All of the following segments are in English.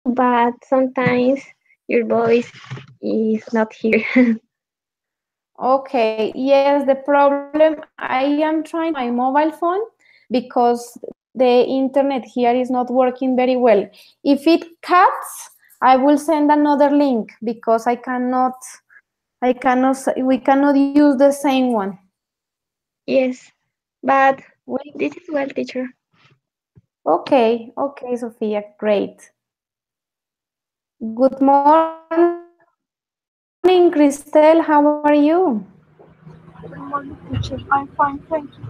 but sometimes your voice is not here. Okay, yes, the problem, I am trying to use my mobile phone because the internet here is not working very well. If it cuts, I will send another link because we cannot use the same one. Yes, but We, this is well, teacher. okay, okay, Sophia, great. Good morning, Cristel, how are you? Good morning, teacher. I'm fine, thank you.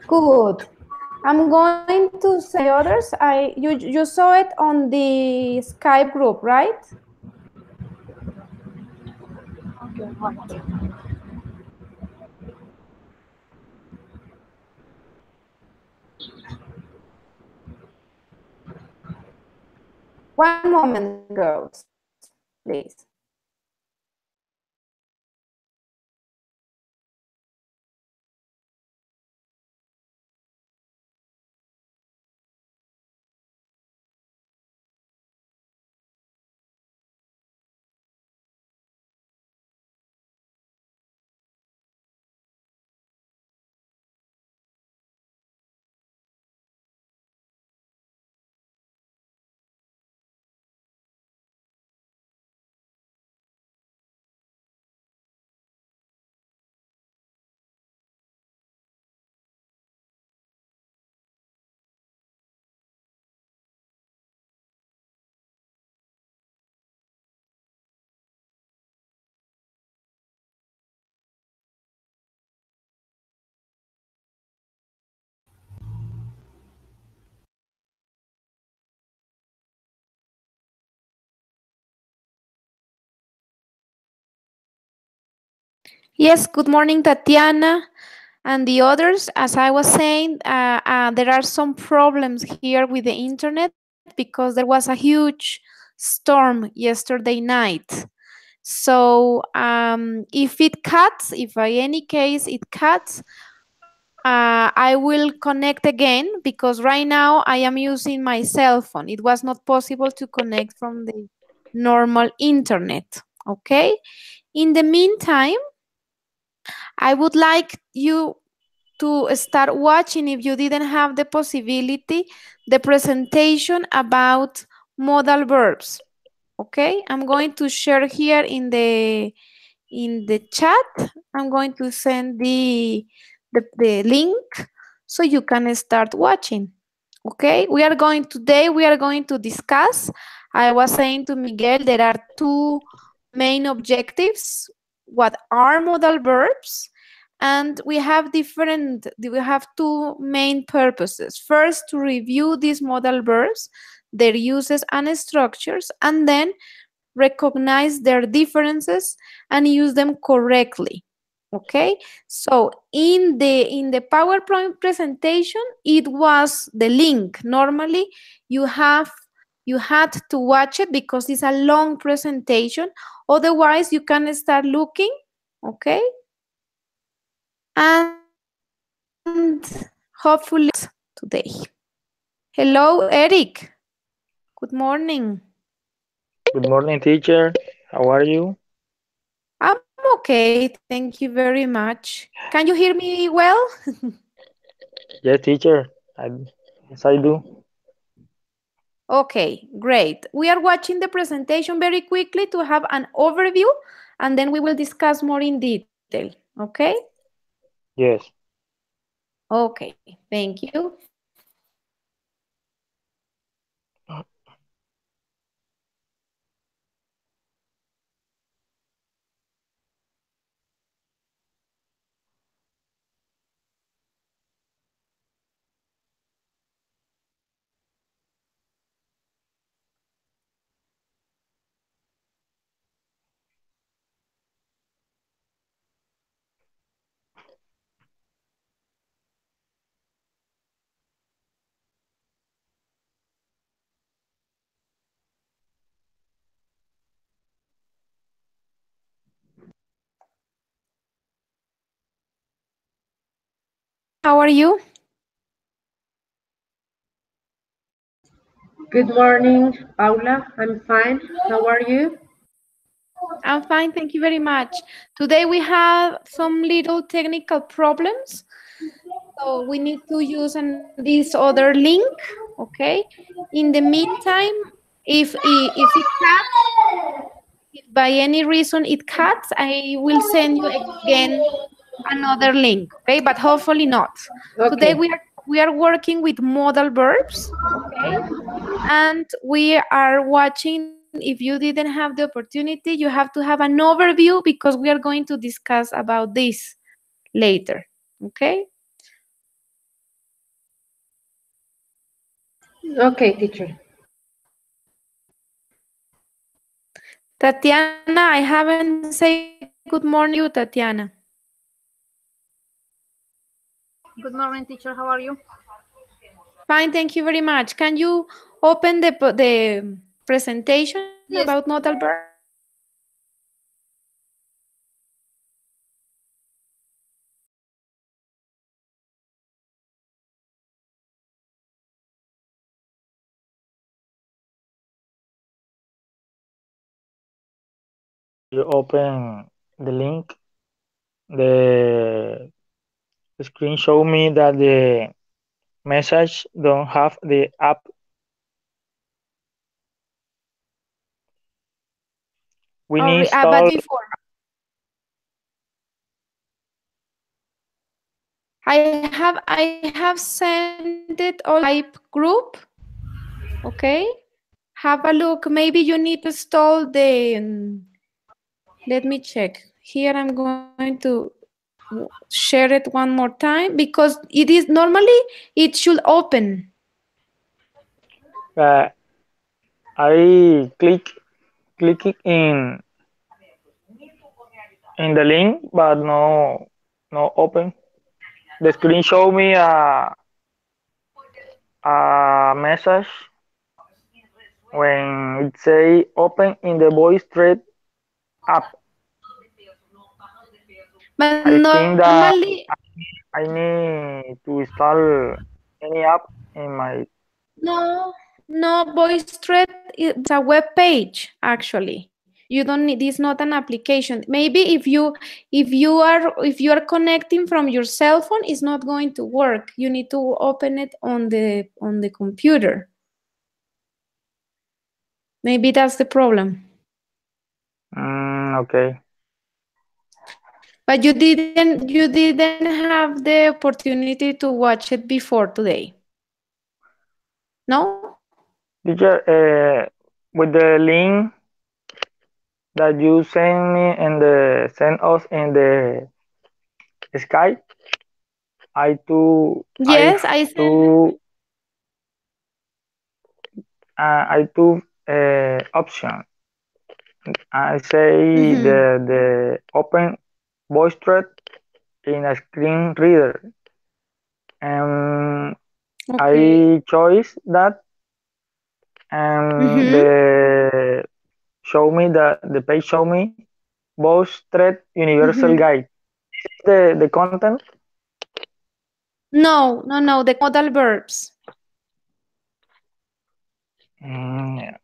Good. I'm going to send the others. You saw it on the Skype group, right? Okay, right. One moment, girls, please. Yes, good morning, Tatiana and the others. As I was saying, there are some problems here with the internet because there was a huge storm yesterday night. So if it cuts, if by any case it cuts, I will connect again because right now I am using my cell phone. It was not possible to connect from the normal internet. Okay. In the meantime, I would like you to start watching, if you didn't have the possibility, the presentation about modal verbs. Okay, I'm going to share here in the chat. I'm going to send the link so you can start watching. Okay, we are going to discuss. I was saying to Miguel, there are two main objectives. What are modal verbs? And we have two main purposes. First, to review these modal verbs, their uses and structures, and then recognize their differences and use them correctly. Okay, so in the PowerPoint presentation, it was the link. Normally you had to watch it because it's a long presentation. Otherwise, you can start looking. Okay, and hopefully today. Hello, Eric. Good morning. Good morning, teacher. How are you? I'm okay, thank you very much. Can you hear me well? Yes, teacher. I, yes, I do. Okay, great. We are watching the presentation very quickly to have an overview, and then we will discuss more in detail. Okay? Yes. Okay, thank you. How are you? Good morning, Paula. I'm fine. How are you? I'm fine, thank you very much. Today we have some little technical problems, so we need to use this other link, okay? In the meantime, if it cuts, if by any reason it cuts, I will send you again another link, okay? But hopefully not. Today Okay. we are working with modal verbs, okay? And we are watching, if you didn't have the opportunity, you have to have an overview because we are going to discuss about this later, okay? Okay, teacher. Tatiana, I haven't said good morning to you, Tatiana. Good morning, teacher. How are you? Fine, thank you very much. Can you open the presentation about Yes. modal verbs? You open the link. The screen show me that the message don't have the app. We Or need but install. before, I have sent it all type group, okay? Have a look. Maybe you need to install the. Let me check. Here I'm going to share it one more time because it is normally it should open. Uh, I click it in the link, but no open. The screen show me a message when it say open in the voice thread app. But I think that normally, I need to install any app in my. no voice thread is a web page actually. You don't need, it's not an application. Maybe if you are connecting from your cell phone, it's not going to work. You need to open it on the computer. Maybe that's the problem. Okay. But you didn't have the opportunity to watch it before today. No? Teacher, with the link that you send me and send us in the Skype, I Yes, I sent it. to I to option. I say Mm-hmm. the open voice thread in a screen reader, and Okay. I choose that, and Mm-hmm. the page show me voice thread universal Mm-hmm. guide. The content. No, the modal verbs. Yeah.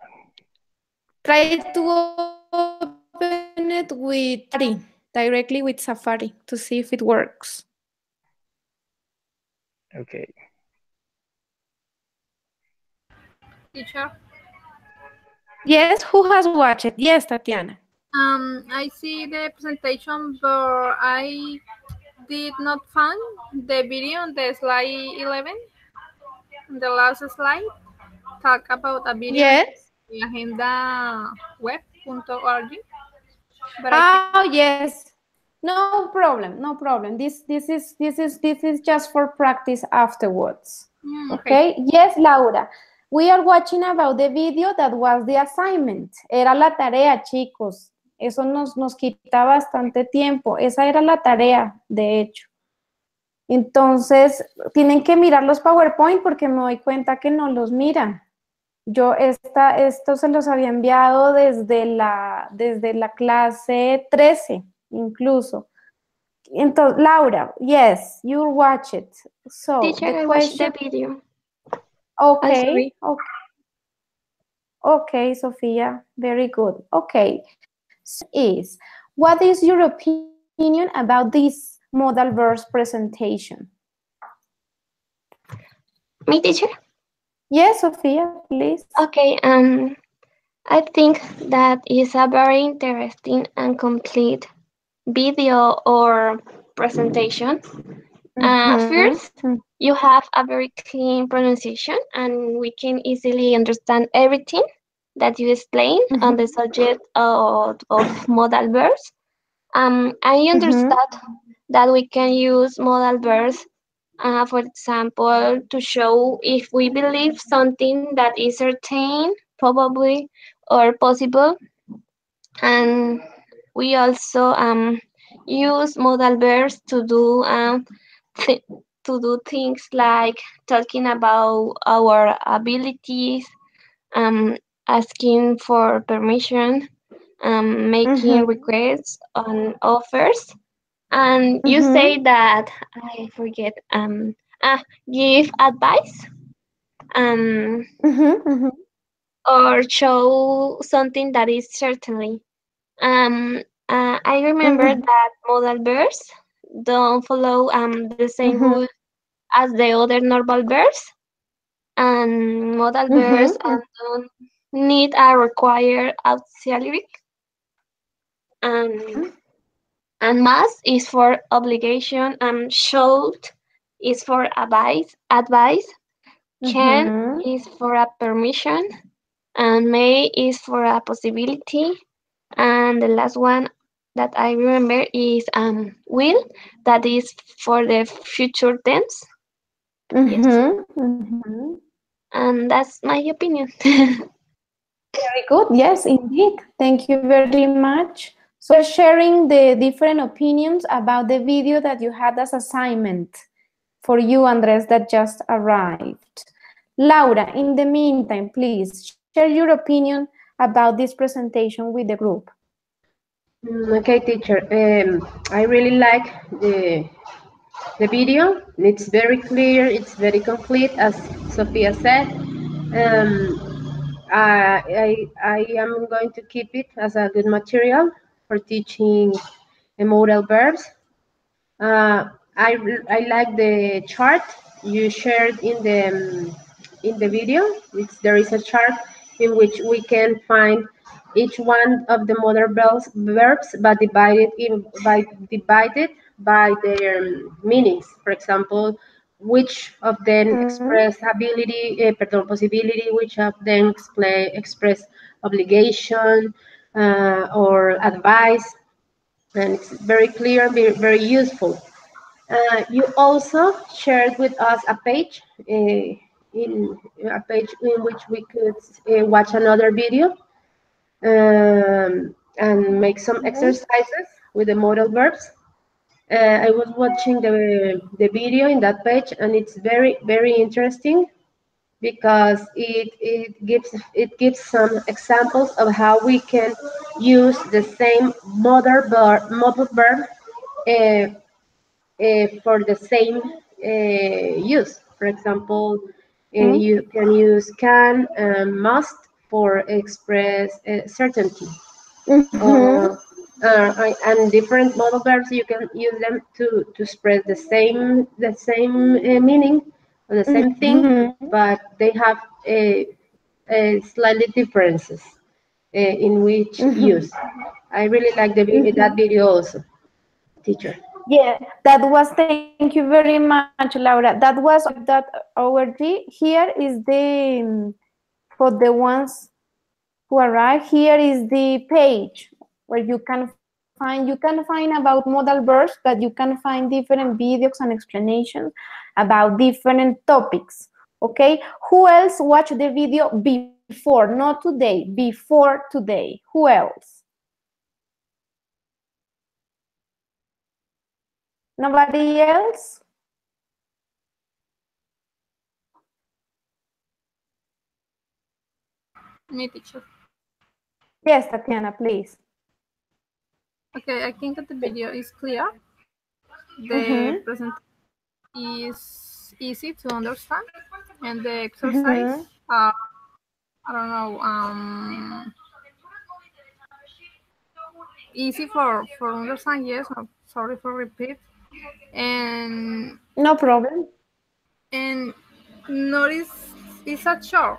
Try to open it with Safari, directly with Safari to see if it works. Okay. Teacher. Yes, who has watched it? Yes, Tatiana. I see the presentation, but I did not find the video on the slide 11. The last slide talk about a video Yes. in agenda web.org, but I can. Oh, yes. No problem, no problem. This is just for practice afterwards. Okay. Okay? Yes, Laura. We are watching about the video that was the assignment. Era la tarea, chicos. Eso nos quita bastante tiempo. Esa era la tarea, de hecho. Entonces, tienen que mirar los PowerPoint porque me doy cuenta que no los miran. Yo esto se los había enviado desde la clase 13, incluso. Entonces, Laura, yes, you watch it. So, Teacher, the I watched the question, video. I'm okay, sorry. okay. Okay, Sophia, very good. Okay, so is, what is your opinion about this modal verbs presentation? Me, teacher? Yes, Sophia, please. Okay, I think that is a very interesting and complete video or presentation. First, you have a very clean pronunciation, and we can easily understand everything that you explained on the subject of modal verbs. I understand that we can use modal verbs, for example, to show if we believe something that is certain, probably, or possible. And we also use modal verbs th- to do things like talking about our abilities, um, asking for permission, making requests on offers. And you say that I forget give advice, um, or show something that is certainly. Um, I remember that modal verbs don't follow the same rule as the other normal verbs, and modal verbs don't need a required auxiliary. Um, and must is for obligation, and should is for advice, can is for a permission, and may is for a possibility. And the last one that I remember is will, that is for the future tense. Yes. And that's my opinion. Very good. Yes, indeed. Thank you very much. So we're sharing the different opinions about the video that you had as assignment for you, Andres, that just arrived. Laura, in the meantime, please share your opinion about this presentation with the group. Okay, teacher. I really like the video. It's very clear. It's very complete, as Sophia said. I am going to keep it as a good material for teaching modal verbs. Uh, I like the chart you shared in the video. There is a chart in which we can find each one of the modal verbs, but divided by their meanings. For example, which of them express ability, possibility, which of them express obligation or advice, and it's very clear, very useful. You also shared with us a page, in which we could watch another video and make some exercises with the modal verbs. I was watching the video in that page, and it's very interesting because it gives some examples of how we can use the same modal verb uh, for the same use. For example, you can use can and must for express certainty. And different modal verbs, you can use them to express the same meaning or the same thing, but they have slightly differences in which use. I really like that video also, teacher. Yeah, that was, thank you very much, Laura. That was our here is the, for the ones who arrive, here is the page where you can find about modal verbs, but you can find different videos and explanations about different topics. Okay, who else watched the video before, not today, before today? Who else? Nobody else? Me, teacher. Yes, Tatiana, please. Okay, I think that the video is clear. The presentation is easy to understand, and the exercise are I don't know, easy for understand. Yes, sorry for repeat. And No problem. and notice is a chore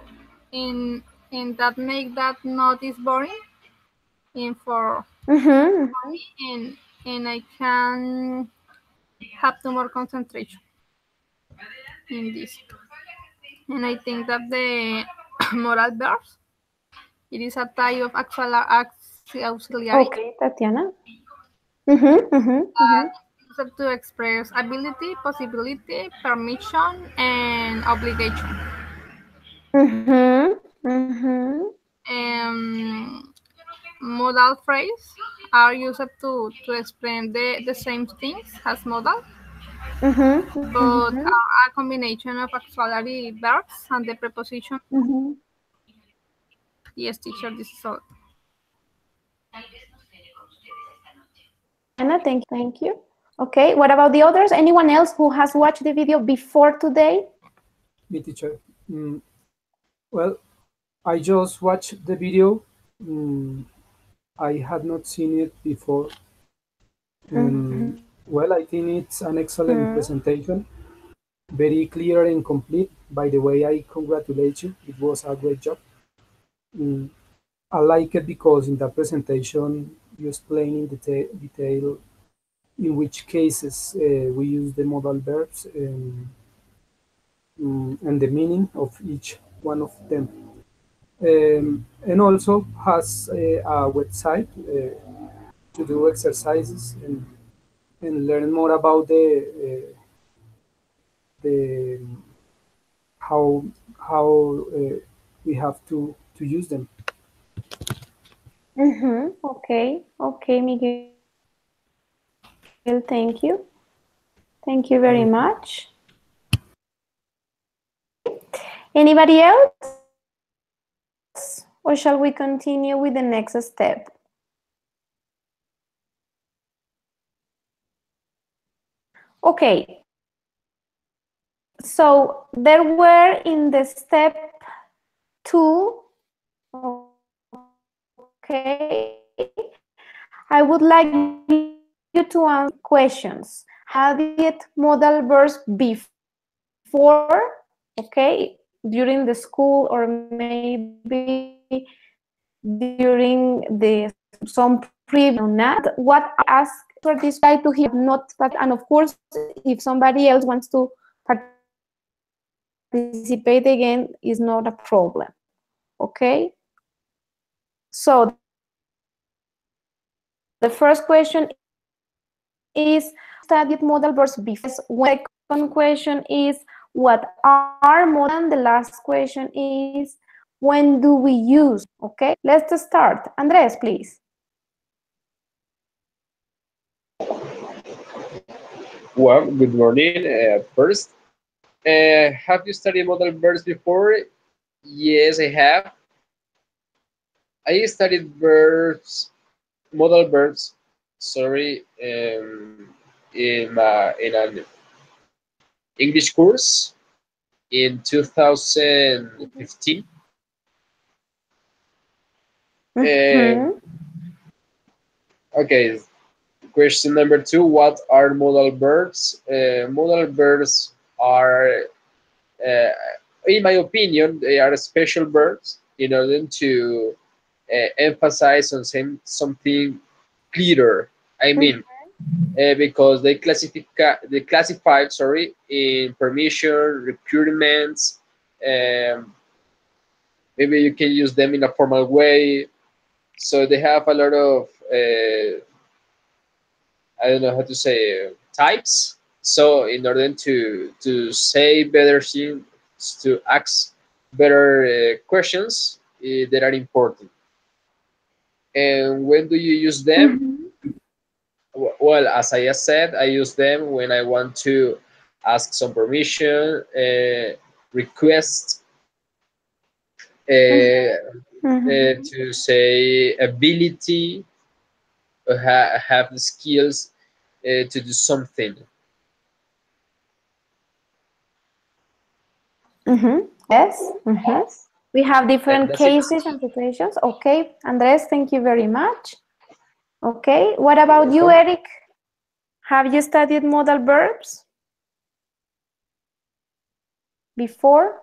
in that make that not is boring and for Mm-hmm. and I can have to more concentration in this. And I think that the moral verbs, it is a type of auxiliary Okay, Tatiana. Mm-hmm, mm-hmm, mm-hmm. used to express ability, possibility, permission, and obligation. Mm-hmm, mm-hmm. Um, Modal phrase are used to explain the same things as modal, Mm-hmm, but mm-hmm, are a combination of auxiliary verbs and the preposition. mm-hmm. Yes, teacher, this is all. Tatiana, thank you. Okay, what about the others? Anyone else who has watched the video before today? Me, teacher. Well, I just watched the video. I had not seen it before. And well, I think it's an excellent presentation. Very clear and complete. By the way, I congratulate you. It was a great job. I like it because in that presentation you explain in detail in which cases we use the modal verbs and the meaning of each one of them. And also has a website to do exercises and learn more about the how we have to use them. Mm-hmm. Okay, Miguel, thank you. Thank you very much. Anybody else? Or shall we continue with the next step? Okay. So there were in the step 2, okay, I would like you to answer questions. Have you studied modal verbs before, okay, during the school or maybe during some previous not? What I ask for this guy to hear not, and of course, if somebody else wants to participate again, is not a problem, okay? So the first question is, have you studied modal verbs before? Yes, when did you study modal verbs before? Second question is, what are modal verbs? And the last question is, when do we use? Okay, let's start. Andres, please. Well, good morning. First, have you studied model verbs before? Yes, I have. I studied verbs, model verbs, sorry, in an English course in 2015. Mm-hmm. Okay, question number 2, what are modal verbs? Modal verbs are, uh, in my opinion, they are special verbs in order to emphasize on something clearer. I mean, because they classify, sorry, in permission, requirements. Um, Maybe you can use them in a formal way. So they have a lot of I don't know how to say types. So in order to say better things, to ask better questions that are important. And when do you use them? Well, as I just said, I use them when I want to ask some permission, request, to say ability, have the skills to do something. Mm-hmm. Yes. Mm-hmm. We have different That's it. cases and situations. Okay, Andres, thank you very much. Okay, what You're about you, welcome. Eric? Have you studied modal verbs before?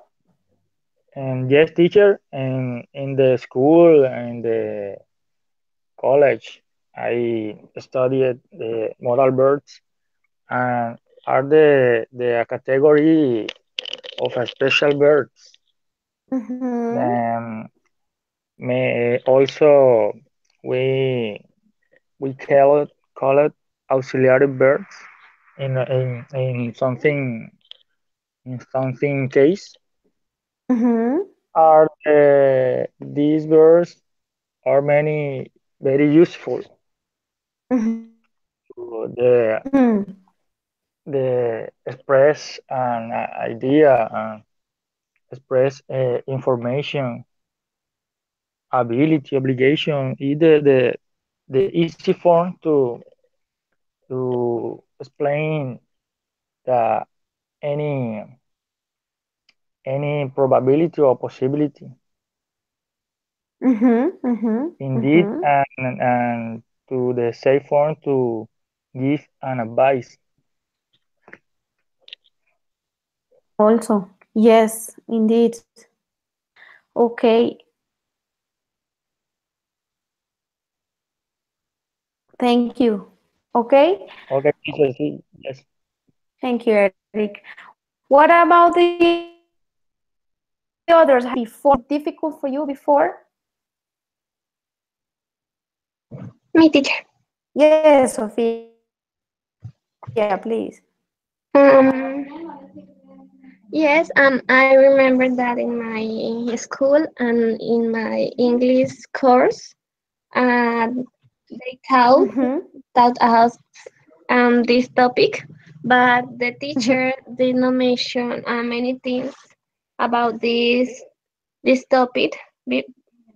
And yes, teacher, and in the school and the college, I studied the modal verbs and are the category of a special verbs. Mm-hmm. Um, may also we we call it auxiliary verbs in something case Mm-hmm. are these verbs are many very useful to the express an idea and express information ability obligation either the easy form to explain the any any probability or possibility Mm-hmm. Mm-hmm. indeed Mm-hmm. and to the safe form to give an advice. Also, yes, indeed. Okay, thank you. Okay, Okay, teacher, see, yes. thank you, Eric. What about the others? Have you studied before? Was it difficult for you before? Me, teacher. Yes, Sophia, please. Um, yes, I remember that in my school and in my English course, uh, they Mm-hmm. taught us this topic, but the teacher did not mention many things about this topic be,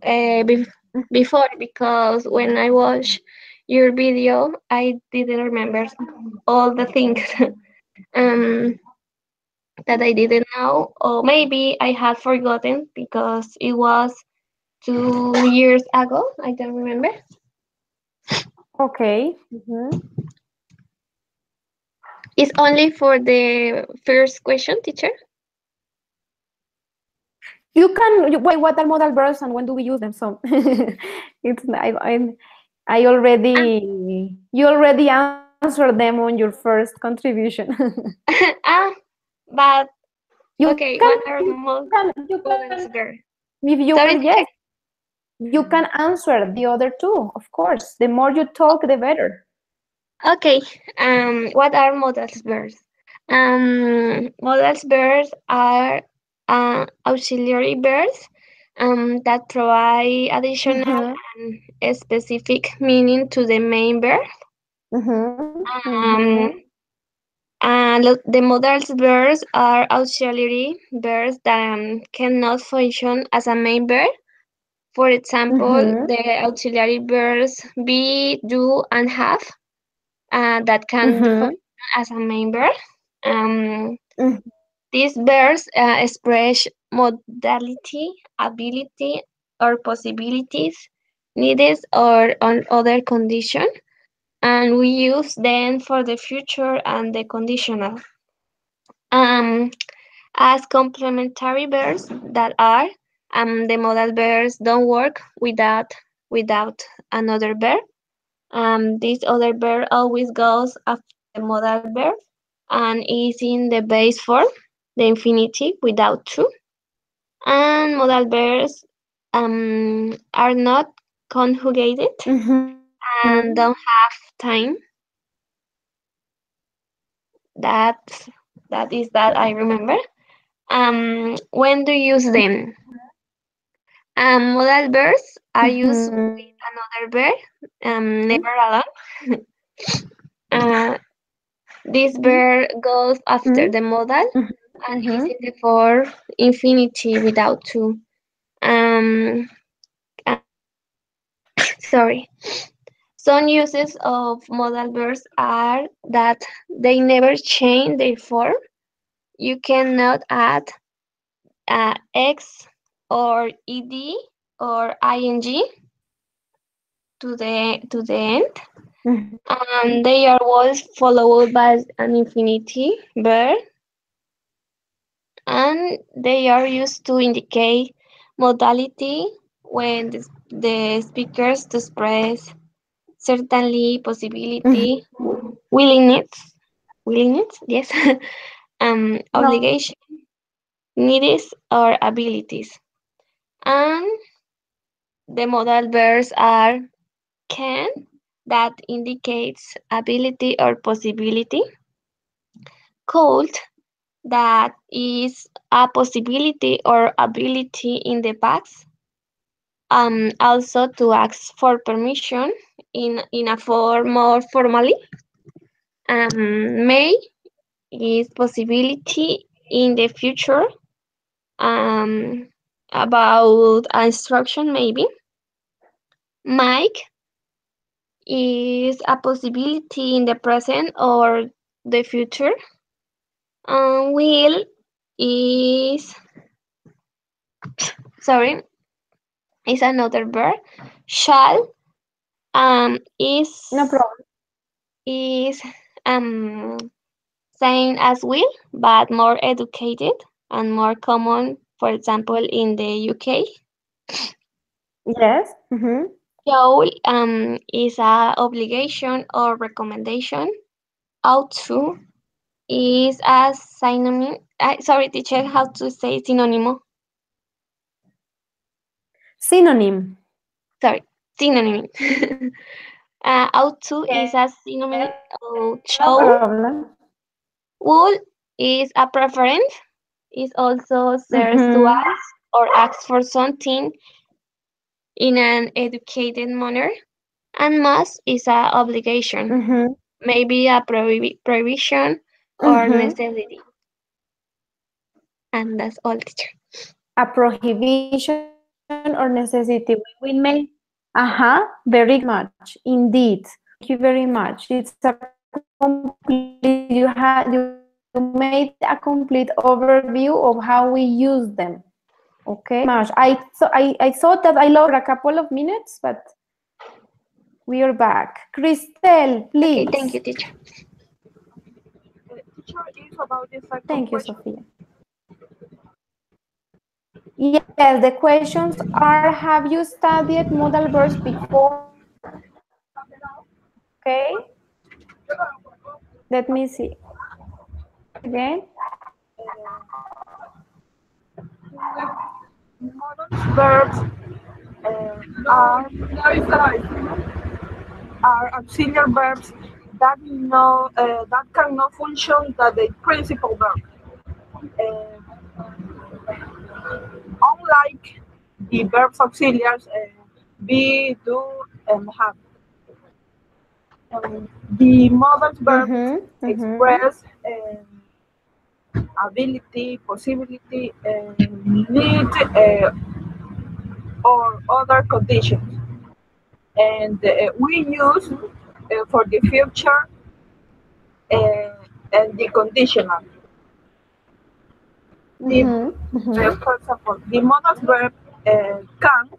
uh, be, before because when I watched your video, I didn't remember all the things um, that I didn't know, or maybe I had forgotten because it was 2 years ago. I don't remember. Okay. Mm-hmm. It's only for the first question, teacher. You can. What are modal verbs and when do we use them? So, it's I already you already answered them on your first contribution. ah, but you okay, can what are you models can there? if you Sorry, want, teacher. yes, you can answer the other two. Of course, the more you talk, the better. Okay, what are modals verbs? Modals verbs are auxiliary verbs that provide additional Mm-hmm. and specific meaning to the main verb. Mm-hmm. Mm-hmm. Um, the modals verbs are auxiliary verbs that cannot function as a main verb. For example, Mm-hmm. the auxiliary verbs be, do, and have that can Mm-hmm. function as a main verb. Um, Mm-hmm. these verbs express modality, ability, or possibilities needed or on other condition, and we use them for the future and the conditional. Um, as complementary verbs that are the modal verbs don't work without another verb. This other verb always goes after the modal verb and is in the base form, the infinitive without to. And modal verbs are not conjugated Mm-hmm. and don't have time. That that is that I remember. When do you use them? Modal verbs are used Mm-hmm. with another verb, never alone. Uh, this verb goes after the modal and is Mm-hmm. in the form infinity without to. Um, sorry. Some uses of modal verbs are that they never change their form. You cannot add x or ed or ing to the end, and they are always followed by an infinity verb, and they are used to indicate modality when the speakers to express certainly, possibility, willingness, yes, obligation, needs, or abilities. And the modal verbs are can, that indicates ability or possibility, could, that is a possibility or ability in the past, also to ask for permission in a form more formally. May is possibility in the future, um, about instruction maybe. Mike is a possibility in the present or the future. Will is sorry is another verb. Shall is No problem. is same as will, but more educated and more common, for example, in the UK. Yes. Shall is a obligation or recommendation. Ought to is a synonym. Sorry, teacher, how to say synonymous? Synonym. Sorry, synonym. Ought to is a synonym of No show. problem. Would is a preference. It also serves to ask or ask for something in an educated manner. And must is a obligation, maybe a prohibition or necessity. And that's all, teacher. A prohibition or necessity. We may, very much, indeed. Thank you very much. It's a complete, you made a complete overview of how we use them. Okay, much. I thought that I lost you for a couple of minutes, but we are back. Christelle, Okay, please. thank you, teacher. Teacher, is about the second Thank you, question. Sophia. Yes, the questions are, have you studied modal verbs before? Okay. Let me see. Again. Modal verbs are auxiliary verbs that that cannot function that the principal verb. Unlike the verbs auxiliaries be, do, and have. The modal verbs express ability, possibility, need, or other conditions. And we use for the future and the conditional. For example, the modal verb can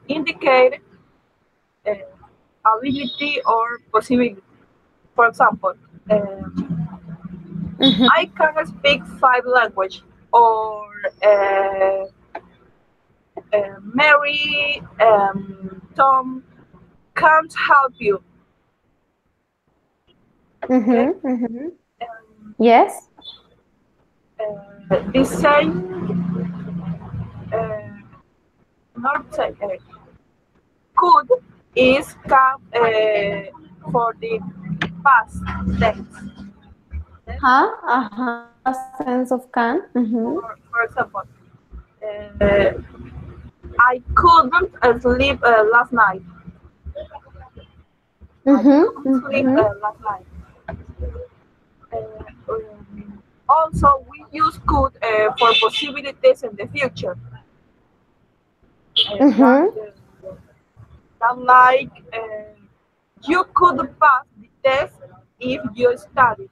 indicate ability or possibility. For example, I can speak 5 languages, or Mary, Tom can't help you. Okay? Yes. The same, not say, could is can for the past tense. Past tense of can. For example, I couldn't sleep last night. I couldn't sleep last night. Also, we use could for possibilities in the future. Like you could pass the test if you studied.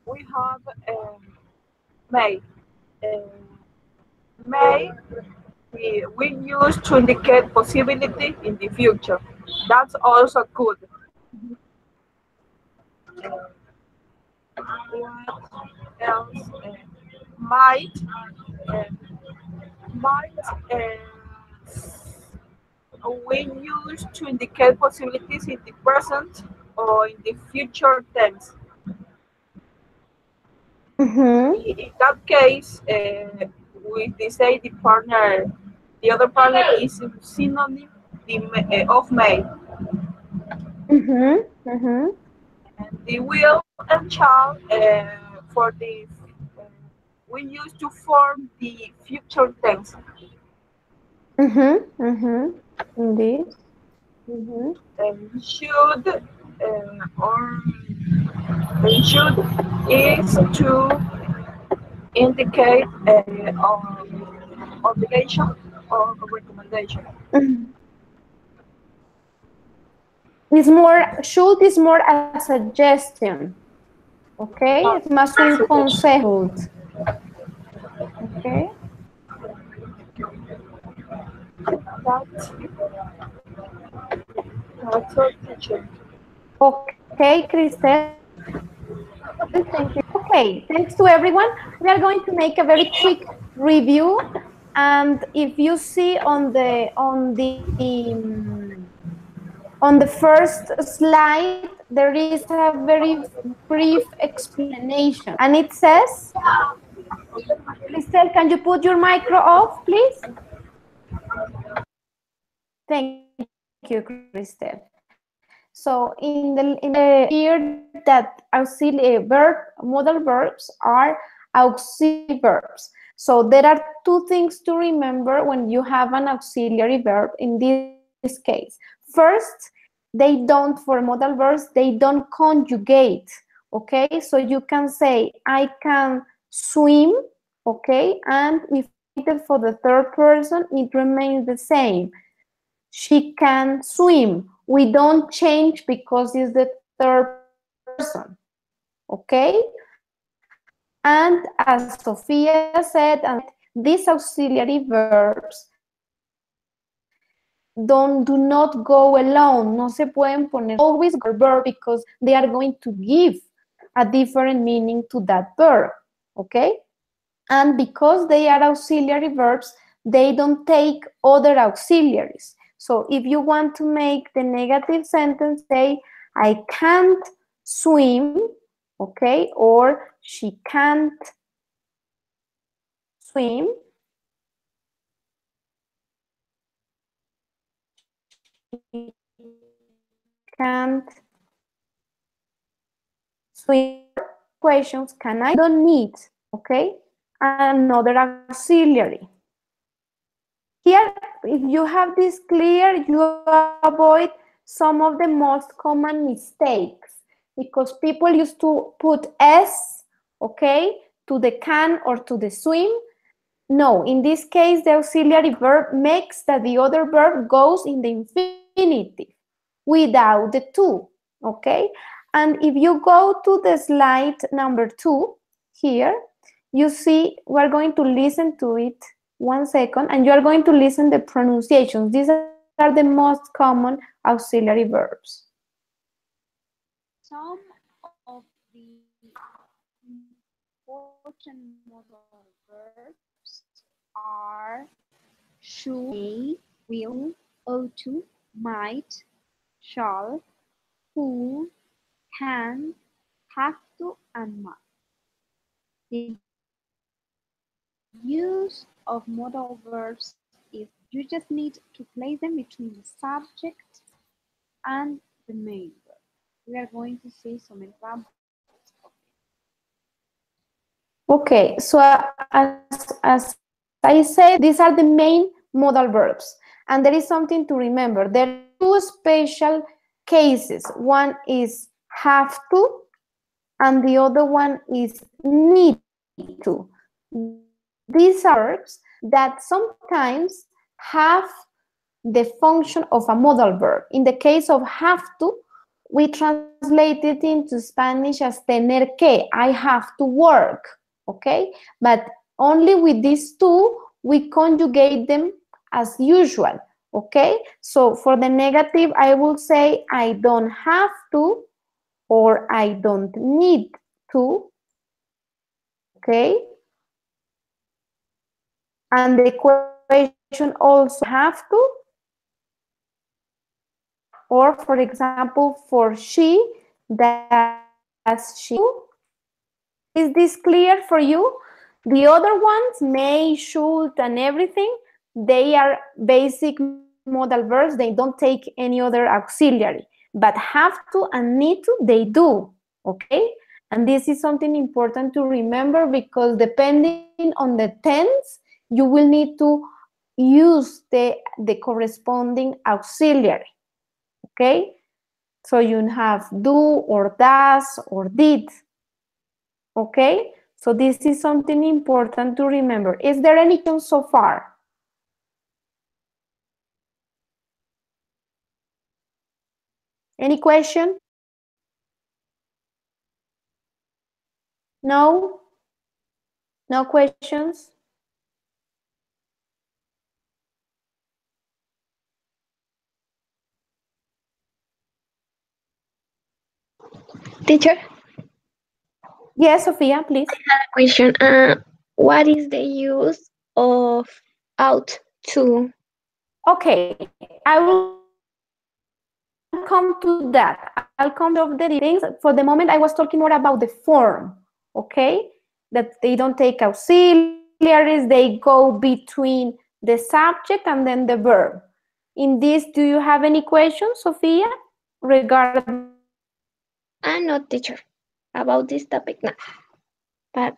we have may. Um, may we use to indicate possibility in the future. That's also good. What else? Might uh, might we use to indicate possibilities in the present or in the future tense. In that case, we say the other partner is a synonym of may. And the will and shall for the uh, we use to form the future tense. Indeed. Should or should is to indicate obligation or recommendation. It's more, should is more a suggestion. Okay, es más un consejo. Okay. That's all, teacher. Okay, Cristel, thank you. Okay, thanks to everyone. We are going to make a very quick review, and if you see on the first slide, there is a very brief explanation, and it says, Cristel, can you put your micro off, please? Thank you, Cristel. So in the here that auxiliary verb, modal verbs are auxiliary verbs. So there are two things to remember when you have an auxiliary verb in this case. First, they don't, for modal verbs, they don't conjugate, okay? So you can say, I can swim, okay? And if it's for the third person, it remains the same. She can swim. We don't change because it's the third person, okay? And as Sophia said, these auxiliary verbs do not go alone. No se pueden poner always verb because they are going to give a different meaning to that verb, okay? And because they are auxiliary verbs, they don't take other auxiliaries. So if you want to make the negative sentence, say, I can't swim, okay? Or she can't swim. She can't swim. Questions, can I? Don't need, okay? Another auxiliary. Here, if you have this clear, you avoid some of the most common mistakes because people used to put S, okay, to the can or to the swim. No, in this case, the auxiliary verb makes that the other verb goes in the infinitive without the to, okay? And if you go to the slide number 2 here, you see we're going to listen to it 1 second, and you are going to listen the pronunciations. These are the most common auxiliary verbs. Some of the important modal verbs are should, may, will, ought to, might, shall, who, can, have to, and must. The use of modal verbs is you just need to place them between the subject and the main verb. We are going to see some examples of it. Okay, so as I said, these are the main modal verbs. And there is something to remember. There are two special cases. One is have to, and the other one is need to. These are verbs that sometimes have the function of a modal verb. In the case of have to, we translate it into Spanish as tener que, I have to work, okay? But only with these two, we conjugate them as usual, okay? So for the negative, I will say I don't have to or I don't need to, okay? And the question also have to, or for example, for she, does she? Is this clear for you? The other ones, may, should, and everything, they are basic modal verbs. They don't take any other auxiliary. But have to and need to, they do, okay? And this is something important to remember because depending on the tense, you will need to use the corresponding auxiliary, okay? So you have do or does or did, okay? So this is something important to remember. Is there any question so far? Any question? No? No questions? Teacher, Yes, Sophia, please. I have a question. What is the use of ought to? Okay, I will come to that. I'll come to the things. For the moment, I was talking more about the form, okay? That they don't take auxiliaries, they go between the subject and then the verb. In this, do you have any questions, Sophia, regarding? I'm not teacher about this topic now, but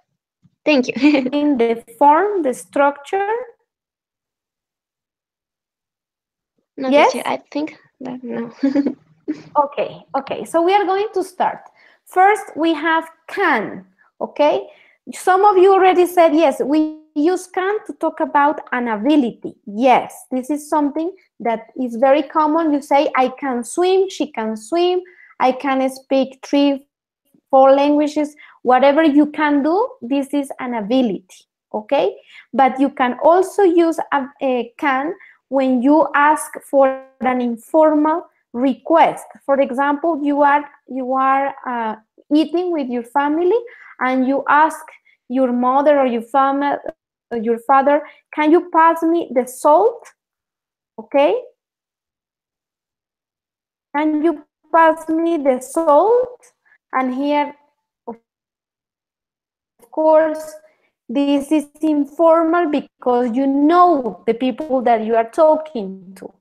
thank you. In the form, the structure? No, Yes? teacher, I think that no. Okay, so we are going to start. First, we have can, okay? Some of you already said, yes, we use can to talk about an ability. Yes, this is something that is very common. You say, I can swim, she can swim, I can speak 3, 4 languages, whatever you can do, this is an ability, okay? But you can also use a can when you ask for an informal request. For example, you are eating with your family and you ask your mother or your father, can you pass me the salt? Okay? Can you pass me the salt? And here, of course, this is informal because you know the people that you are talking to.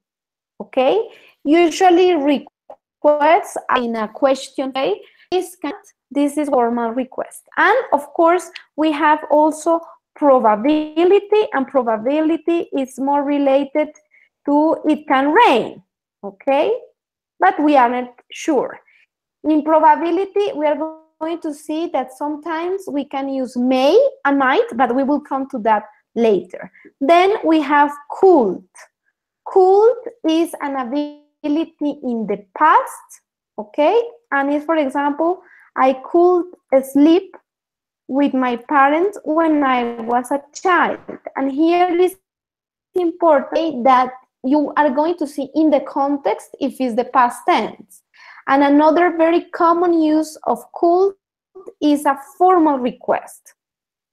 Okay? Usually requests are in a question way. This is formal request. And of course, we have also probability, and probability is more related to it can rain. Okay? But we aren't sure. In probability, we are going to see that sometimes we can use may and might, but we will come to that later. Then we have could. Could is an ability in the past, okay? And it's, for example, I could sleep with my parents when I was a child. And here it is important that you are going to see in the context if it's the past tense. And another very common use of could is a formal request.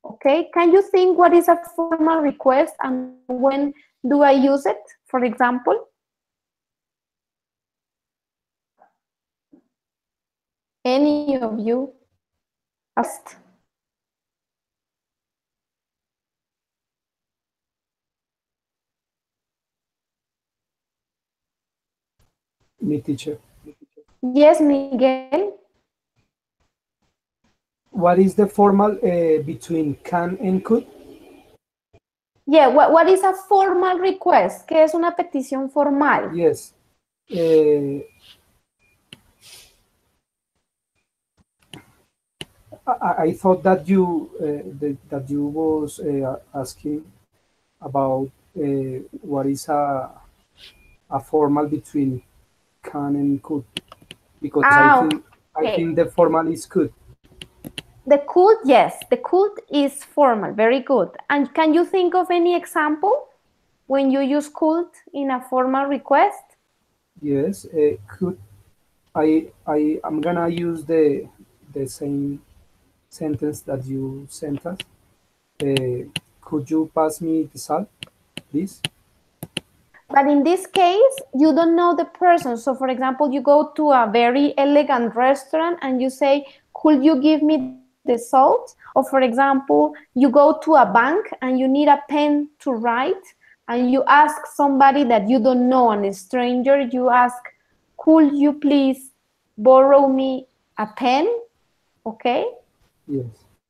Okay, can you think what is a formal request and when do I use it, for example? Any of you? Asked? Me, teacher. Yes, Miguel. What is the formal between can and could? Yeah, what is a formal request? ¿Qué es una petición formal? Yes. I thought that you was asking about what is a formal between can and could. because I Okay. think the formal is good. The could, yes, the could is formal, very good. And can you think of any example when you use could in a formal request? Yes, could I am gonna use the same sentence that you sent us. Could you pass me the salt, please? But in this case, you don't know the person. So for example, you go to a very elegant restaurant and you say, could you give me the salt? Or for example, you go to a bank and you need a pen to write and you ask somebody that you don't know, a stranger, you ask, could you please borrow me a pen? Okay. Yes.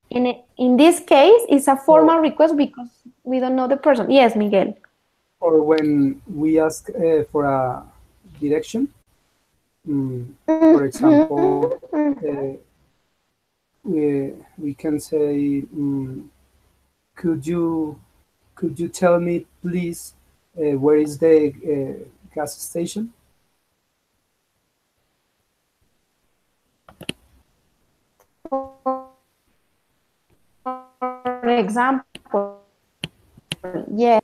In this case, it's a formal Or, request because we don't know the person. Yes, Miguel. or when we ask for a direction, for example, we can say, could you tell me please where is the gas station? For example, yes.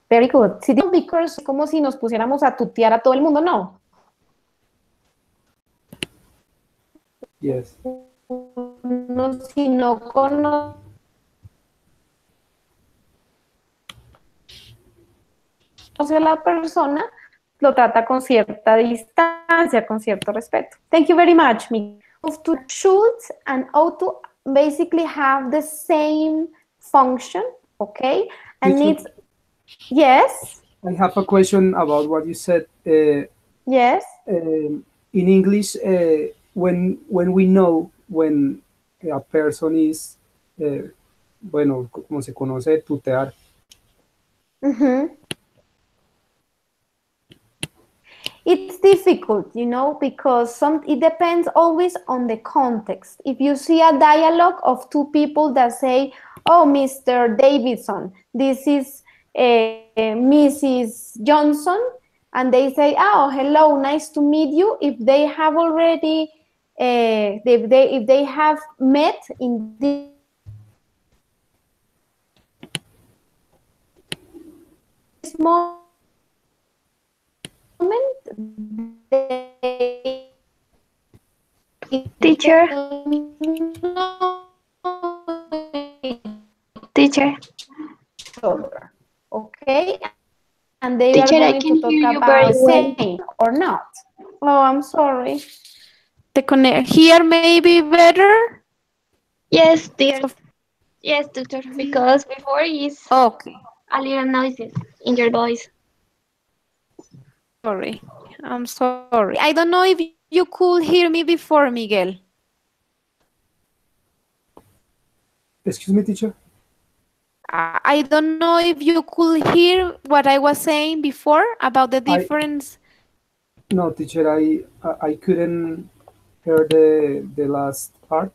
Very good. Si digo because es como si nos pusiéramos a tutear a todo el mundo, no. Yes. No, si no conoce a la persona, lo trata con cierta distancia, con cierto respeto. Thank you very much, Miguel. Move to should and ought to basically have the same function, okay? And Teacher, it's, yes? I have a question about what you said. Yes? In English, when we know when a person is, bueno, como se conoce, tutear. It's difficult, you know, because it depends always on the context. If you see a dialogue of two people that say, oh, Mr. Davidson, this is Mrs. Johnson, and they say, oh, hello, nice to meet you. If they have already, if they have met in this moment, Teacher, teacher, okay, and they teacher, are I going can to talk hear you about very the well. same or not. Oh, I'm sorry. The connect here may be better. Yes, dear. Yes, tutor, because before is Okay, a little noises in your voice. sorry. I'm sorry. I don't know if you could hear me before, Miguel. Excuse me, teacher. I don't know if you could hear what I was saying before about the difference. No, teacher, I couldn't hear the last part.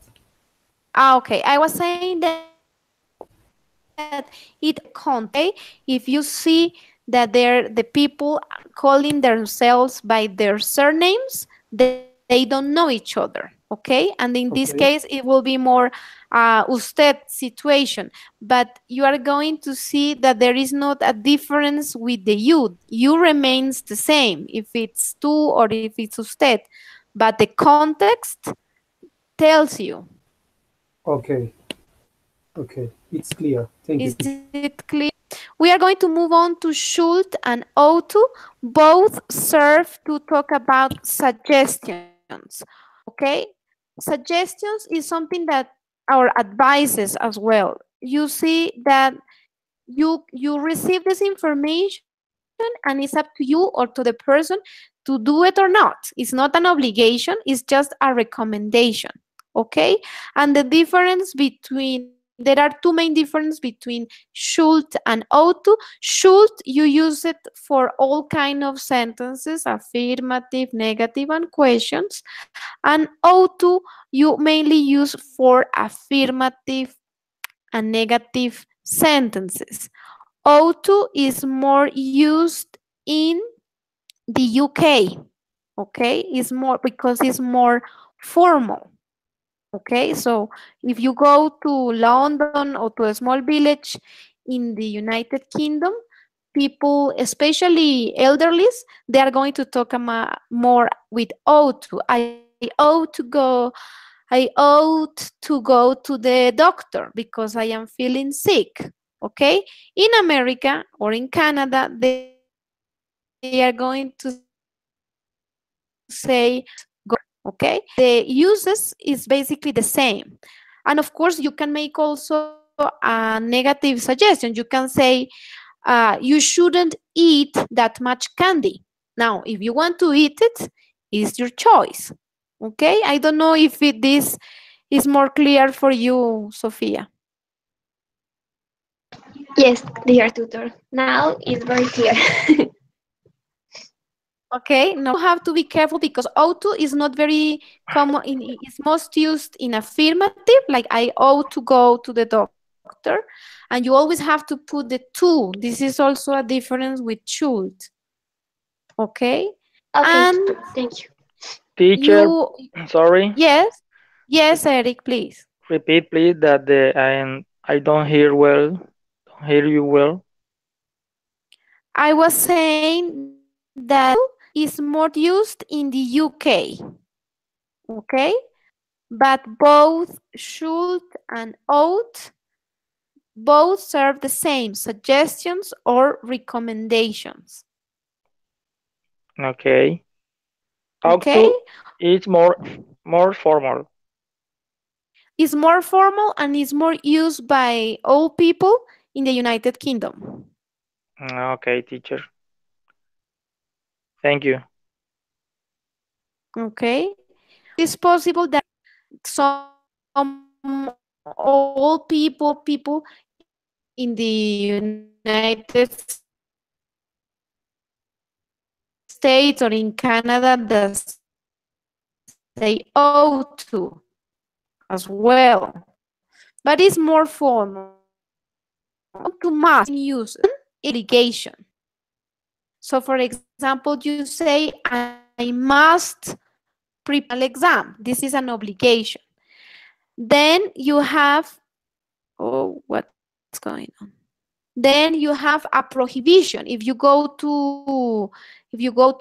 Okay. I was saying that it context, if you see that the people calling themselves by their surnames, they don't know each other. Okay. And in this case, it will be more usted situation. But you are going to see that there is not a difference with the you. You remains the same if it's tú or if it's usted. But the context tells you. Okay. Okay, it's clear. Thank you. Is it clear? We are going to move on to should and ought to. Both serve to talk about suggestions. Okay? Suggestions is something that our advices as well. You see that you receive this information and it's up to you or to the person to do it or not. It's not an obligation, it's just a recommendation. Okay? And the difference between there are two main differences between should and ought to. Should, you use it for all kind of sentences, affirmative, negative, and questions. And ought to, you mainly use for affirmative and negative sentences. Ought to is more used in the UK. Okay, it's more because it's more formal. Okay, so if you go to London or to a small village in the United Kingdom, people, especially elderlies, they are going to talk more with ought to. I ought to go to the doctor because I am feeling sick. Okay, in America or in Canada, they are going to say go. Okay, the uses is basically the same. And of course, you can make also a negative suggestion. You can say, you shouldn't eat that much candy. Now, if you want to eat it, it's your choice. Okay, I don't know if this is more clear for you, Sophia. Yes, dear tutor. Now it's very clear. Okay, now you have to be careful because ought to is not very common. It's most used in affirmative, like I ought to go to the doctor, and you always have to put the to. This is also a difference with should. Okay, Okay, and tutor. Thank you. Teacher, you, sorry, yes, yes, Eric, please. repeat please that I don't hear well, don't hear you well. I was saying that is more used in the UK. Okay, but both should and ought both serve the same suggestions or recommendations. Okay. Talk Okay, to is more formal. is more formal and is more used by all people in the United Kingdom. Okay, teacher. Thank you. Okay, it's possible that some all people in the United States or in Canada that say ought to, as well, but it's more formal. But if you want to must, okay, is obligation. So for example, you say, I must prepare an exam. This is an obligation. Then you have, oh, what's going on? Then you have a prohibition. If you go to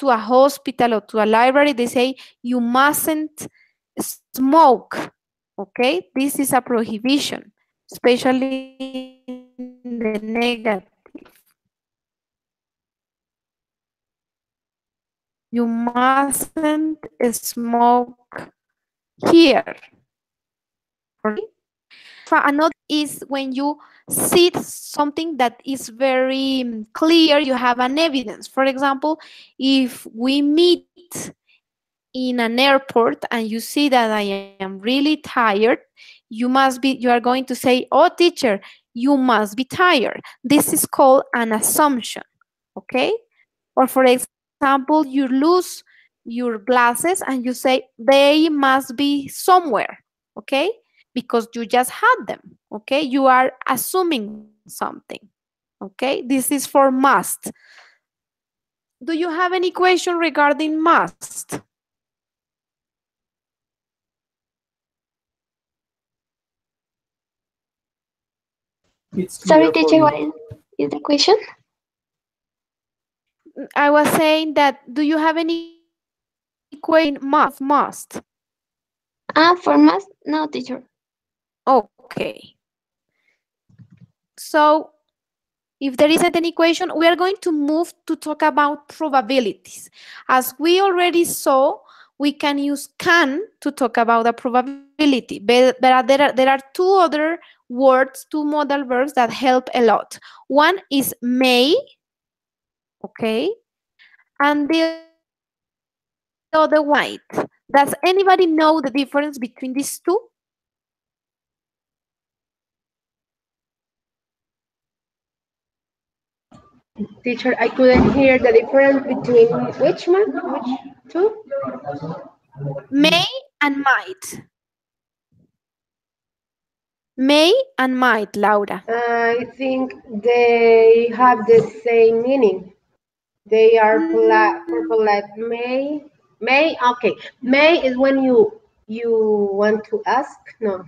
a hospital or to a library, they say you mustn't smoke. Okay, this is a prohibition, especially in the negative. You mustn't smoke here. Okay. Another is when you see something that is very clear, you have an evidence. For example, if we meet in an airport and you see that I am really tired, you are going to say, oh teacher, you must be tired. This is called an assumption. Okay. Or for example, you lose your glasses and you say they must be somewhere. Okay, because you just had them. Okay, you are assuming something. Okay, this is for must. Do you have any question regarding must? It's Sorry, clear for teacher, what me. is the question? I was saying that, do you have any question must? For math? No, teacher. Okay. So if there isn't any question, we are going to move to talk about probabilities. As we already saw, we can use can to talk about a probability, but there are two other words, two modal verbs that help a lot. One is may, okay, and the other one is might. Does anybody know the difference between these two? Teacher, I couldn't hear the difference between which one? Which two? May and might. May and might, Laura. I think they have the same meaning. They are for Mm, polite may. May, okay. May is when you want to ask. No,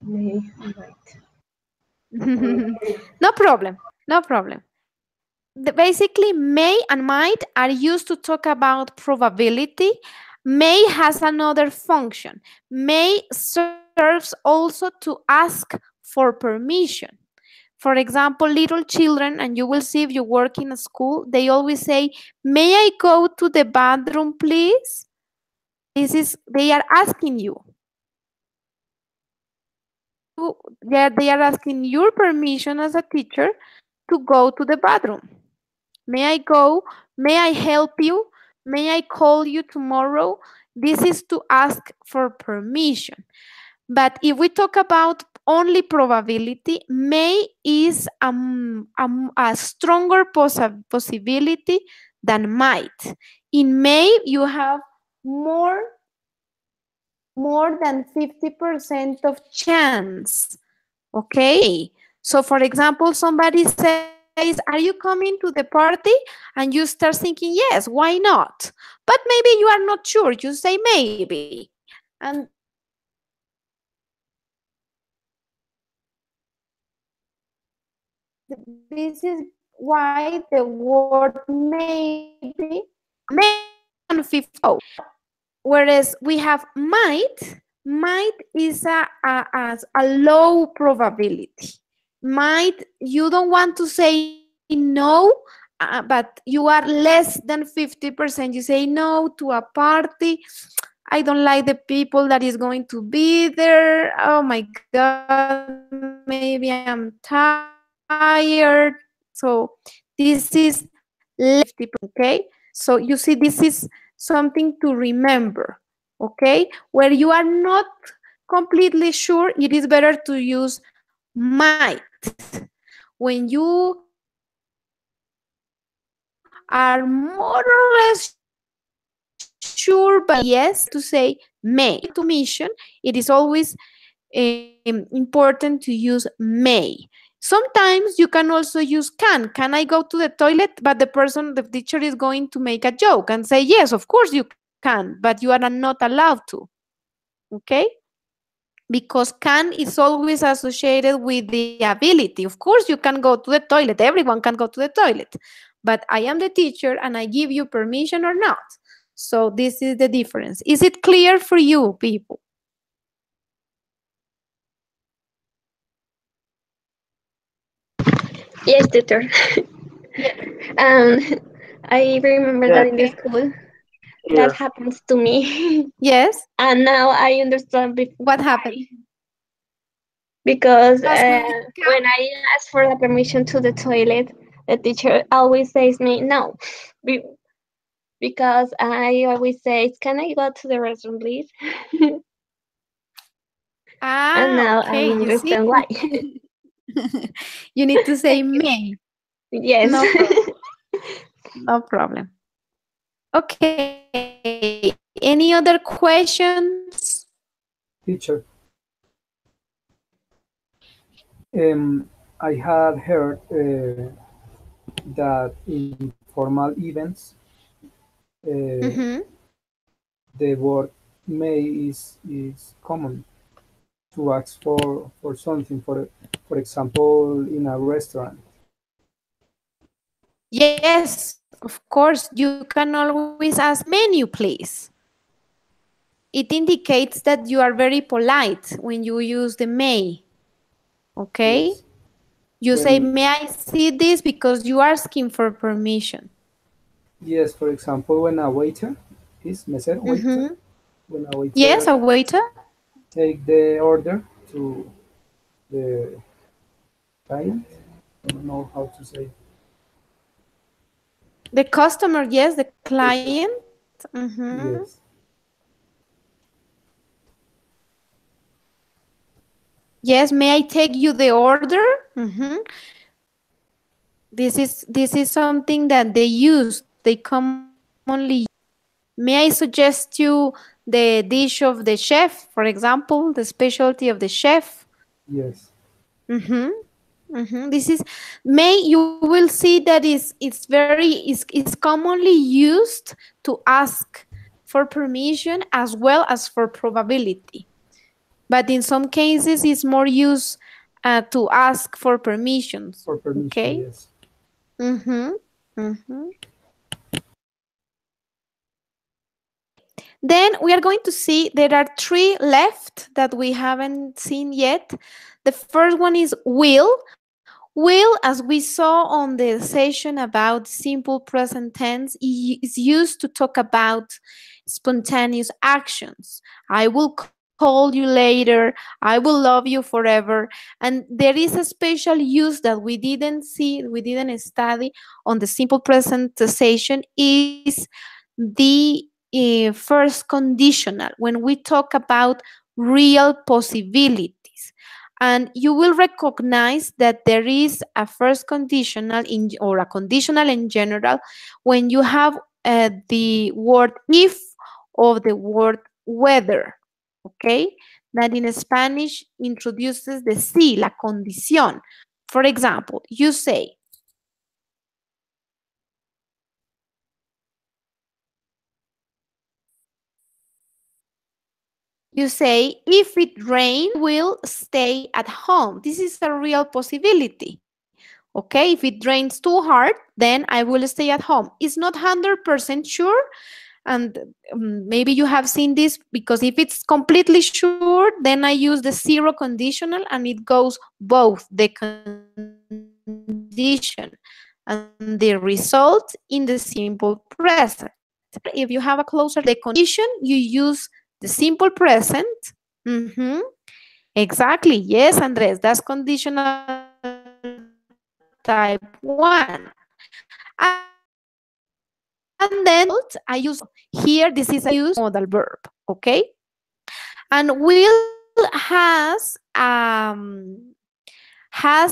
may, right. No problem. No problem. Basically, may and might are used to talk about probability. May has another function. May serves also to ask for permission. For example, little children, and you will see if you work in a school, they always say, "May I go to the bathroom, please?" They are asking you. They are asking your permission as a teacher to go to the bathroom. May I go? May I help you? May I call you tomorrow? This is to ask for permission. But if we talk about only probability, may is a stronger possibility than might. In may, you have more than 50% of chance. Okay. So for example, somebody says, "Are you coming to the party?" And you start thinking, "Yes, why not?" But maybe you are not sure. You say maybe. And this is why the word maybe and 50. Whereas we have might is a low probability. Might, you don't want to say no, but you are less than 50%. You say no to a party. I don't like the people that is going to be there. Oh my God, maybe I'm tired. So this is less than 50%, okay? So you see, this is something to remember, okay? Where you are not completely sure, it is better to use might. When you are more or less sure, but you are not sure, yes, to say may. When you want to give permission, it is always important to use may. Sometimes you can also use can. Can I go to the toilet? But the teacher is going to make a joke and say, yes, of course you can, but you are not allowed to. Okay? Because can is always associated with the ability. Of course, you can go to the toilet. Everyone can go to the toilet. But I am the teacher and I give you permission or not. So this is the difference. Is it clear for you, people? Yes, tutor. um, I remember Yeah, that in the school that here. happens to me, Yes. and now I understand What why. happened? Because Because when you when I ask for the permission to the toilet, the teacher always says me no, Be- because I always say, "Can I go to the restroom, please?" And now I okay, you see, understand why. you need to say Thank you. may. Yes. No problem. No problem. Okay. Any other questions? Teacher, I had heard that in formal events, uh, Mm-hmm. the word may is common to ask for something, for example, in a restaurant. Yes, of course. You can always ask menu, please. It indicates that you are very polite when you use the may. Okay? Yes. You say, When may I see this, because you are asking for permission. yes, for example, when a waiter is mesero waiter, Mm-hmm. when a Yes, waiter a waiter. take the order to the client, I don't know how to say. The customer, yes, the client. Mm-hmm. Yes. Yes, may I take you the order? Mm-hmm. This is something that they use. They commonly use. May I suggest you the dish of the chef, for example, the specialty of the chef? Yes. Mm-hmm. Mm-hmm. This is may, you will see that it's commonly used to ask for permission as well as for probability. But in some cases, it's more used to ask for permissions. For permission, okay? Yes. Mm-hmm. Mm-hmm. Then we are going to see there are 3 left that we haven't seen yet. The first one is will. Will, as we saw on the session about simple present tense, is used to talk about spontaneous actions. I will call you later. I will love you forever. And there is a special use that we didn't see, we didn't study on the simple present session is the first conditional when we talk about real possibilities. And you will recognize that there is a first conditional or a conditional in general when you have the word if or the word whether, okay? That in Spanish introduces the sí, la condición. For example, you say, if it rains, will stay at home. This is a real possibility. Okay, if it rains too hard, then I will stay at home. It's not 100% sure, and maybe you have seen this because if it's completely sure, then I use the zero conditional and it goes both the condition and the result in the simple present. If you have a closer the condition, you use the simple present. Mm-hmm. Exactly. Yes, Andres, that's conditional type 1. And then the result, I use will. Here, this is a use modal verb, okay? And will has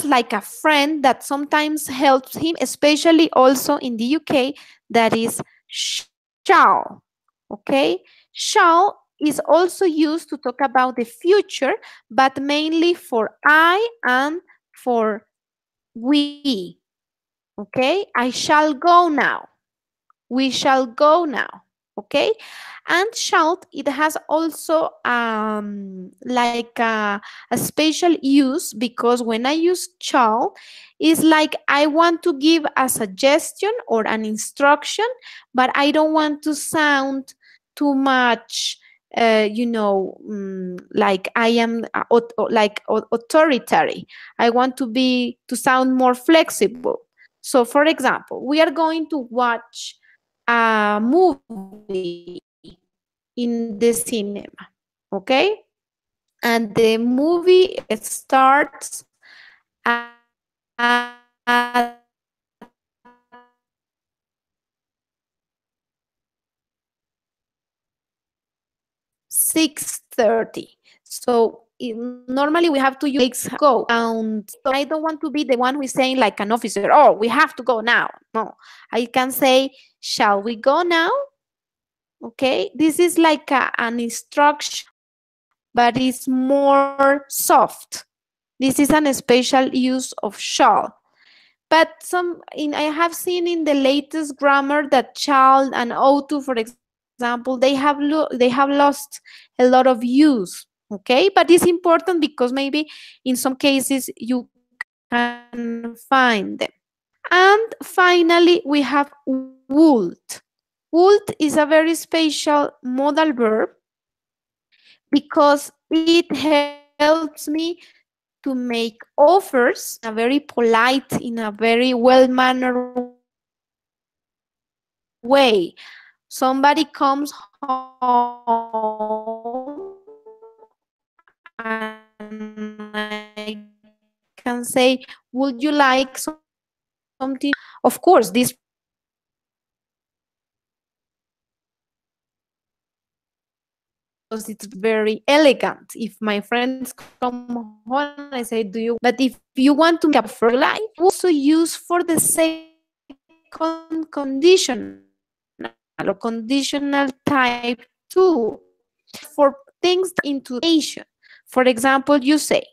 like a friend that sometimes helps him, especially also in the UK, that is shall, okay? Shall is also used to talk about the future, but mainly for I and for we, okay? I shall go now. We shall go now, okay? And shall, it has also like a special use because when I use shall, it's like I want to give a suggestion or an instruction, but I don't want to sound too much like I am authoritarian. I want to sound more flexible. So for example, we are going to watch a movie in the cinema, okay? And the movie starts at 6:30. So normally we have to use go. And I don't want to be the one who is saying like an officer, oh, we have to go now. No, I can say, shall we go now? Okay, this is like an instruction, but it's more soft. This is an special use of shall. But I have seen in the latest grammar that shall and ought to, for example, they have lost a lot of use. Okay, but it's important because maybe in some cases you can find them. And finally, we have would. Would is a very special modal verb because it helps me to make offers in a very polite, in a very well-mannered way. Somebody comes home and I can say, would you like something to eat? And of course, this because it's very elegant. If my friends come home and I say, do you? But if you want to make a perfect life, also use for the second conditional or conditional type 2 for things into nation. For example, you say,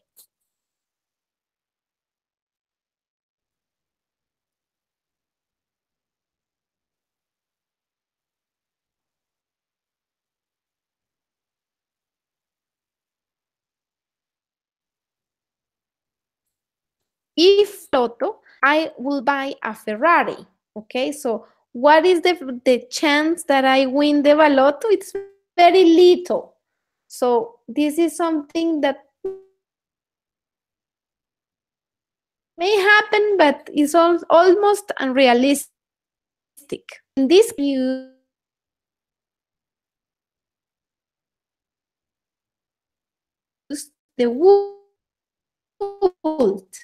if lotto, I will buy a Ferrari. Okay, so what is the chance that I win the balotto? It's very little. So this is something that may happen, but it's almost unrealistic. In this case, we can use the would.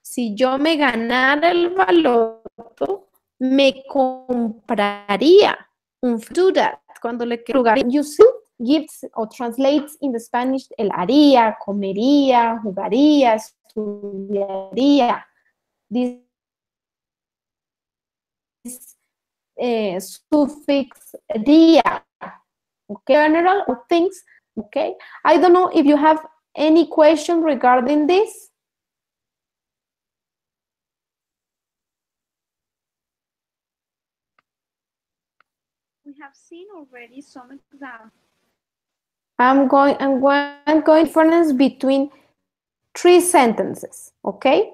Si yo me ganara el baloto, me compraría un do that. Cuando le quiero lugar, use gives or translates in the Spanish el haría, comería, jugaría, estudiaría. This suffix dia. Okay, general of things. Okay, I don't know if you have any question regarding this. We have seen already some examples. I'm going difference between three sentences. Okay,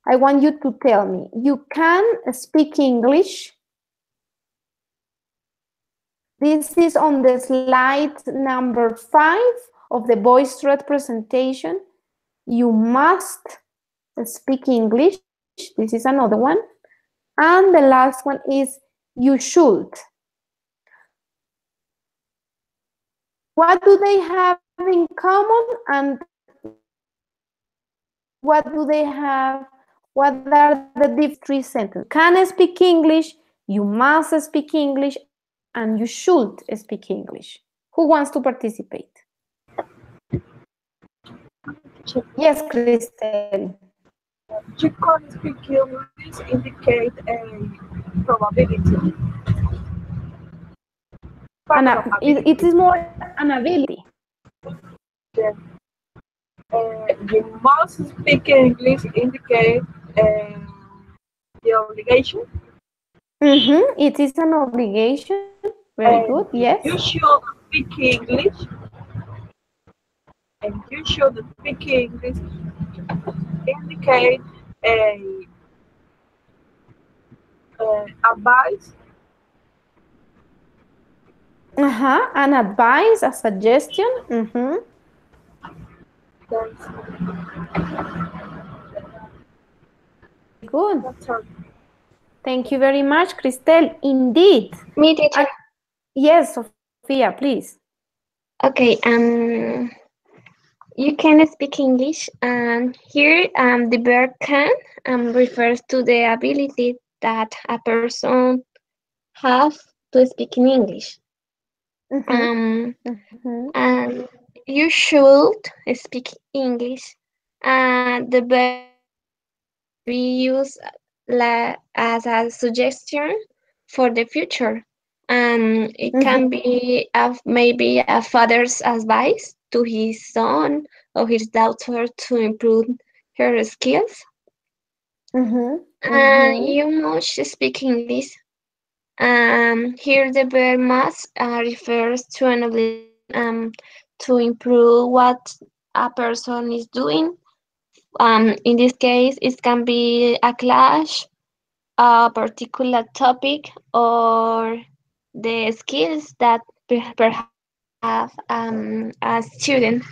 I want you to tell me. You can speak English. This is on the slide number 5 of the voice thread presentation. You must speak English. This is another one. And the last one is you should. What do they have in common and what do they have? What are the three sentences? You can speak English, you must speak English, and you should speak English. Who wants to participate? Yes, Christelle. You can speak English indicate a probability. It is more an ability. Yeah. You must speak English indicate the obligation. It is an obligation. Very good. Yes. You should speak English. And you should speak English indicate a advice. An advice, a suggestion. Good. Thank you very much, Christelle. Indeed. Me, teacher. Yes, Sophia, please. Okay. You can speak English, and here the verb can refers to the ability that a person has to speak in English. And you should speak English, and the verb can be used as a suggestion for the future. It can be maybe a father's advice to his son or his daughter to improve her skills. You must speak English. Here the verb must refers to an obligation to improve what a person is doing. In this case, it can be a class, a particular topic, or the skills that perhaps you have as student.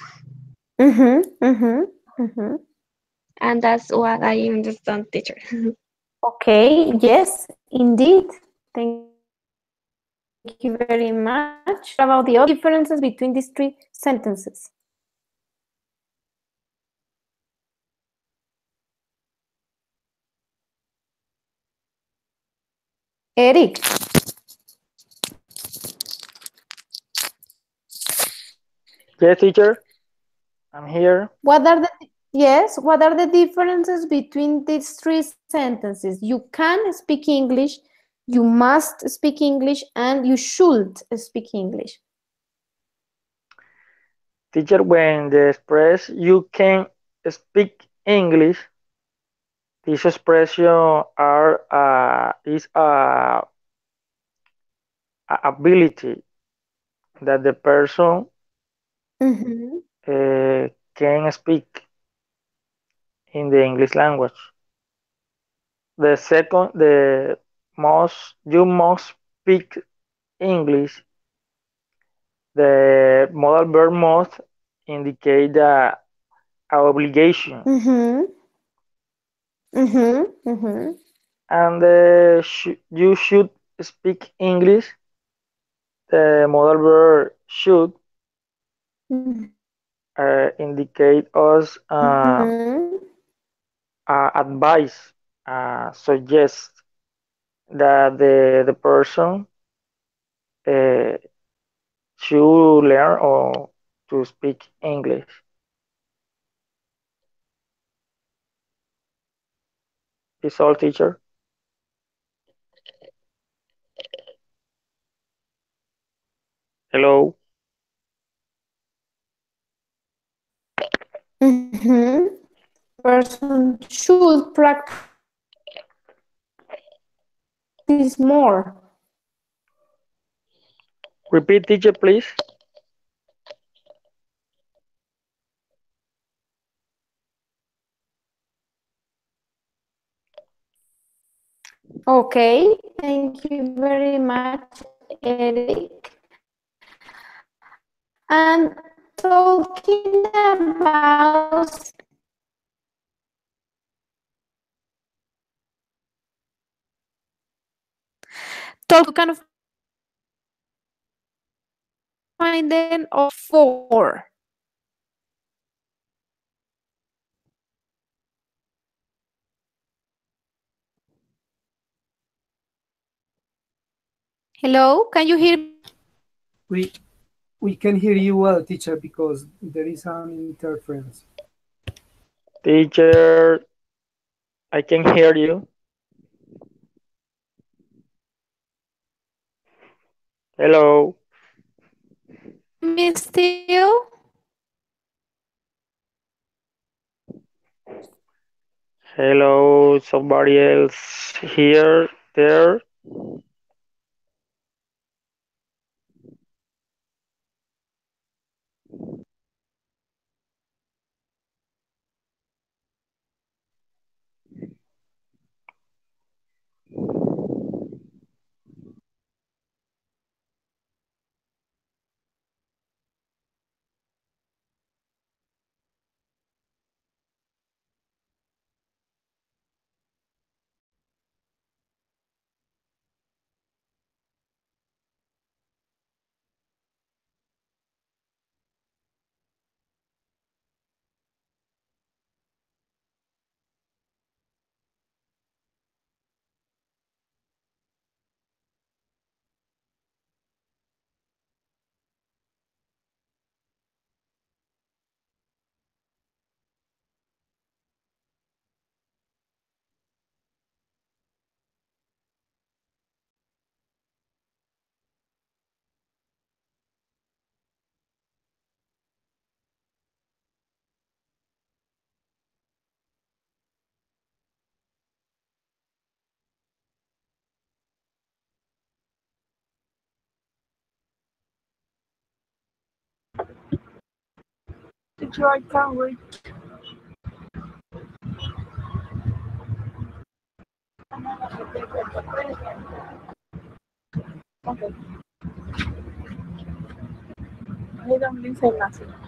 And that's what I understand, teacher. Okay, yes, indeed. Thank you very much. About the other differences between these three sentences. Eric. Yes, teacher. I'm here. What are the differences between these three sentences? You can speak English, you must speak English, and you should speak English. Teacher, when the express you can speak English, this expression is a ability that the person can speak in the English language. The second, the most you must speak English. The modal verb must indicate the obligation, and you should speak English. The modal verb should indicate us advice, suggest that the person uh, should learn or to speak English. Is all, teacher? Hello. Person should practice more. Repeat, teacher, please. Okay, thank you very much, Eric. And talking about kind of find them of four. Hello, can you hear me? We can hear you well, teacher, because there is an interference. Teacher, I can hear you. Hello. Me still? Hello, somebody else here, there. Teacher, I can't wait. Okay. I don't listen nothing.